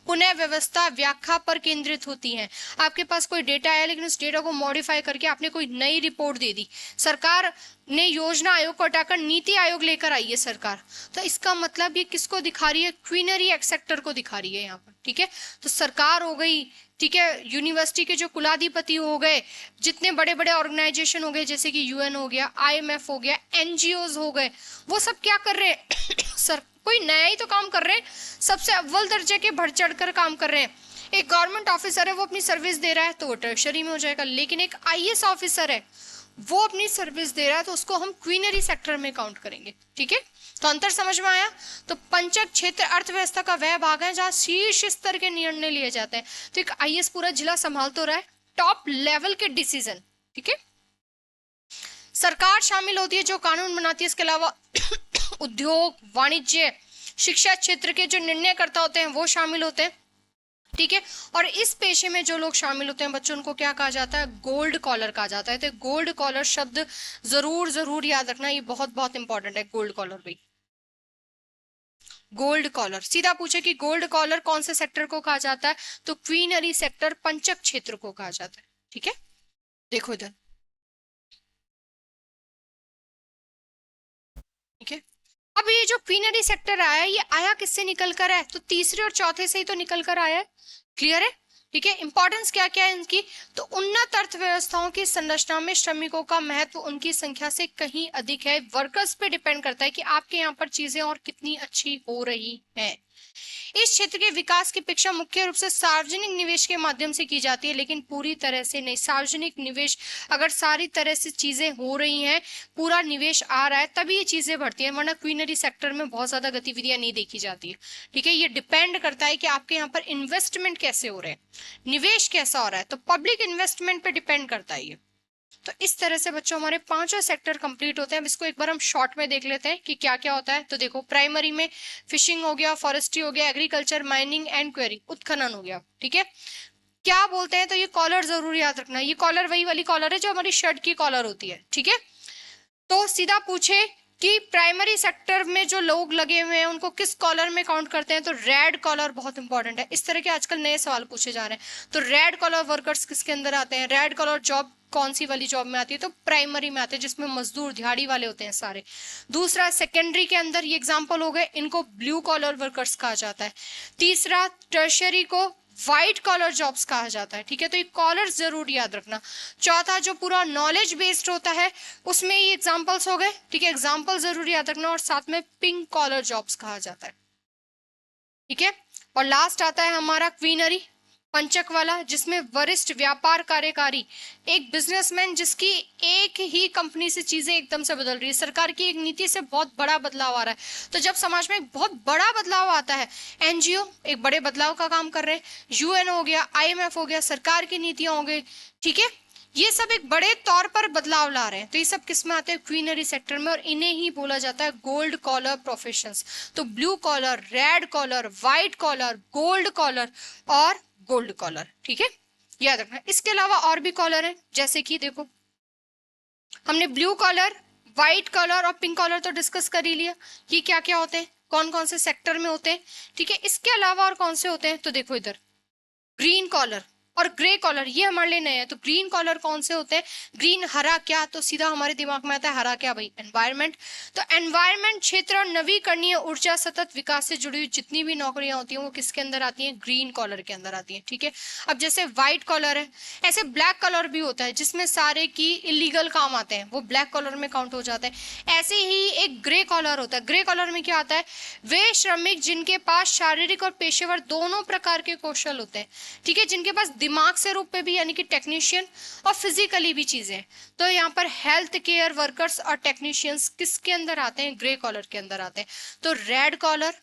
पुनः व्यवस्था, व्याख्या पर केंद्रित होती हैं। आपके पास कोई डेटा है लेकिन उस डेटा को मॉडिफाई करके आपने कोई नई रिपोर्ट दे दी, सरकार ने योजना आयोग को हटाकर नीति आयोग लेकर आई है सरकार, तो इसका मतलब ये किसको दिखा रही है, क्वीनरी सेक्टर को दिखा रही है यहाँ पर। ठीक है, तो सरकार हो गई, ठीक है, यूनिवर्सिटी के जो कुलाधिपति हो गए, जितने बड़े बड़े ऑर्गेनाइजेशन हो गए जैसे कि यूएन हो गया, आईएमएफ हो गया, एनजीओज हो गए, वो सब क्या कर रहे हैं सर कोई नया ही तो काम कर रहे हैं, सबसे अव्वल दर्जे के बढ़ चढ़ कर काम कर रहे हैं। एक गवर्नमेंट ऑफिसर है वो अपनी सर्विस दे रहा है तो वो टर्शरी में हो जाएगा, लेकिन एक आईएएस ऑफिसर है वो अपनी सर्विस दे रहा है तो उसको हम क्वीनरी सेक्टर में काउंट करेंगे। ठीक है, तो अंतर समझ में आया। तो पंचक क्षेत्र अर्थव्यवस्था का वह भाग है जहां शीर्ष स्तर के निर्णय लिए जाते हैं। तो एक आईएएस पूरा जिला संभाल तो रहा है, टॉप लेवल के डिसीजन। ठीक है, सरकार शामिल होती है जो कानून बनाती है, इसके अलावा उद्योग, वाणिज्य, शिक्षा क्षेत्र के जो निर्णयकर्ता होते हैं वो शामिल होते हैं, ठीक है। और इस पेशे में जो लोग शामिल होते हैं बच्चों, उनको क्या कहा जाता है, गोल्ड कॉलर कहा जाता है। तो गोल्ड कॉलर शब्द जरूर जरूर याद रखना, ये बहुत बहुत इंपॉर्टेंट है, गोल्ड कॉलर भी। गोल्ड कॉलर सीधा पूछे कि गोल्ड कॉलर कौन से सेक्टर को कहा जाता है, तो क्वीनरी सेक्टर, पंचक क्षेत्र को कहा जाता है, ठीक है। देखो इधर, ठीक है। अब ये जो क्वीनरी सेक्टर आया, ये आया किससे निकल कर है, तो तीसरे और चौथे से ही तो निकल कर आया है, क्लियर है, ठीक है। इंपॉर्टेंस क्या क्या है इनकी, तो उन्नत अर्थव्यवस्थाओं की संरचना में श्रमिकों का महत्व उनकी संख्या से कहीं अधिक है। वर्कर्स पे डिपेंड करता है कि आपके यहाँ पर चीजें और कितनी अच्छी हो रही हैं। इस क्षेत्र के विकास की अपेक्षा मुख्य रूप से सार्वजनिक निवेश के माध्यम से की जाती है, लेकिन पूरी तरह से नहीं। सार्वजनिक निवेश, अगर सारी तरह से चीजें हो रही हैं, पूरा निवेश आ रहा है, तभी ये चीजें बढ़ती हैं, वरना क्वीनरी सेक्टर में बहुत ज्यादा गतिविधियां नहीं देखी जाती है, ठीक है। ये डिपेंड करता है कि आपके यहाँ पर इन्वेस्टमेंट कैसे हो रहे हैं, निवेश कैसा हो रहा है, तो पब्लिक इन्वेस्टमेंट पे डिपेंड करता है ये। तो इस तरह से बच्चों हमारे पांचों सेक्टर कंप्लीट होते हैं। अब इसको एक बार हम शॉर्ट में देख लेते हैं कि क्या क्या होता है। तो देखो, प्राइमरी में फिशिंग हो गया, फॉरेस्ट्री हो गया, एग्रीकल्चर, माइनिंग एंड क्वेरी, उत्खनन हो गया, ठीक है। क्या बोलते हैं, तो ये कॉलर जरूर याद रखना, ये कॉलर वही वाली कॉलर है जो हमारी शर्ट की कॉलर होती है, ठीक है। तो सीधा पूछे कि प्राइमरी सेक्टर में जो लोग लगे हुए हैं उनको किस कॉलर में काउंट करते हैं, तो रेड कॉलर बहुत इंपॉर्टेंट है। इस तरह के आजकल नए सवाल पूछे जा रहे हैं। तो रेड कॉलर वर्कर्स किसके अंदर आते हैं, रेड कॉलर जॉब कौन सी वाली जॉब में आती है, तो प्राइमरी में आते हैं, जिसमें मजदूर दिहाड़ी वाले होते हैं सारे। दूसरा, सेकेंडरी के अंदर ये एग्जाम्पल हो गए, इनको ब्लू कॉलर वर्कर्स कहा जाता है। तीसरा, टर्शरी को व्हाइट कॉलर जॉब्स कहा जाता है, ठीक है। तो ये कॉलर जरूर याद रखना। चौथा, जो पूरा नॉलेज बेस्ड होता है उसमें ये एग्जांपल्स हो गए, ठीक है, एग्जांपल जरूर याद रखना। और साथ में पिंक कॉलर जॉब्स कहा जाता है, ठीक है। और लास्ट आता है हमारा क्वीनरी, पंचक वाला, जिसमें वरिष्ठ व्यापार कार्यकारी, एक बिजनेसमैन जिसकी एक ही कंपनी से चीजें एकदम से बदल रही है, सरकार की एक नीति से बहुत बड़ा बदलाव आ रहा है। तो जब समाज में एक बहुत बड़ा बदलाव आता है, एनजीओ एक बड़े बदलाव का काम कर रहे हैं, यूएन हो गया, आईएमएफ हो गया, सरकार की नीतियां हो गई, ठीक है, ये सब एक बड़े तौर पर बदलाव ला रहे हैं। तो ये सब किस में आते हैं, क्वीनरी सेक्टर में, और इन्हें ही बोला जाता है गोल्ड कॉलर प्रोफेशंस। तो blue collar, red collar, white collar, gold collar और गोल्ड कॉलर, ठीक है, याद रखना। इसके अलावा और भी कॉलर है, जैसे कि देखो, हमने ब्लू कॉलर, व्हाइट कॉलर और पिंक कॉलर तो डिस्कस कर ही लिया, ये क्या क्या होते हैं, कौन कौन से सेक्टर में होते हैं, ठीक है। इसके अलावा और कौन से होते हैं, तो देखो इधर, ग्रीन कॉलर और ग्रे कॉलर, ये हमारे लिए नए हैं। तो ग्रीन कॉलर कौन से होते हैं, ग्रीन, हरा क्या, तो सीधा हमारे दिमाग में आता है हरा क्या भाई, एनवायरमेंट। तो एनवायरमेंट क्षेत्र और नवीकरणीय ऊर्जा, सतत विकास से जुड़ी हुई जितनी भी नौकरियां होती हैं वो किसके अंदर आती हैं, ग्रीन कॉलर के अंदर आती हैं, ठीक है। अब जैसे व्हाइट कॉलर है, ऐसे ब्लैक कॉलर भी होता है जिसमें सारे की इलीगल काम आते हैं, वो ब्लैक कॉलर में काउंट हो जाता है। ऐसे ही एक ग्रे कॉलर होता है, ग्रे कॉलर में क्या आता है, वे श्रमिक जिनके पास शारीरिक और पेशेवर दोनों प्रकार के कौशल होते हैं, ठीक है, जिनके पास दिमाग से रूप में भी यानी कि टेक्नीशियन और फिजिकली भी चीजें। तो यहाँ पर हेल्थ केयर वर्कर्स और टेक्नीशियंस किसके अंदर आते हैं, ग्रे कॉलर के अंदर आते हैं। तो रेड कॉलर,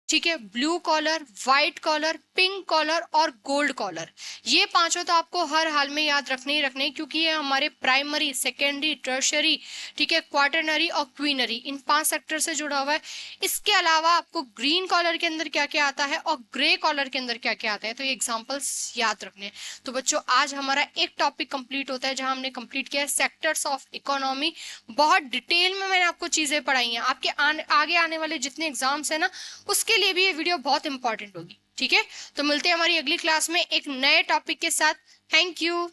ठीक है, blue collar, white collar, pink collar और गोल्ड कॉलर, ये पांचों तो आपको हर हाल में याद रखने ही रखने, क्योंकि ये हमारे प्राइमरी, सेकेंडरी, टर्शरी, ठीक है, क्वार्टरनरी और क्वीनरी, इन 5 सेक्टर से जुड़ा हुआ है। इसके अलावा आपको ग्रीन कॉलर के अंदर क्या क्या आता है और ग्रे कॉलर के अंदर क्या क्या आता है, तो ये एग्जाम्पल्स याद रखने। तो बच्चों, आज हमारा एक टॉपिक कंप्लीट होता है जहां हमने कंप्लीट किया है सेक्टर्स ऑफ इकोनॉमी। बहुत डिटेल में मैंने आपको चीजें पढ़ाई हैं, आपके आगे आने वाले जितने एग्जाम्स है ना, उसके लिए भी ये वीडियो बहुत इंपॉर्टेंट होगी, ठीक है। तो मिलते हैं हमारी अगली क्लास में एक नए टॉपिक के साथ। Thank you.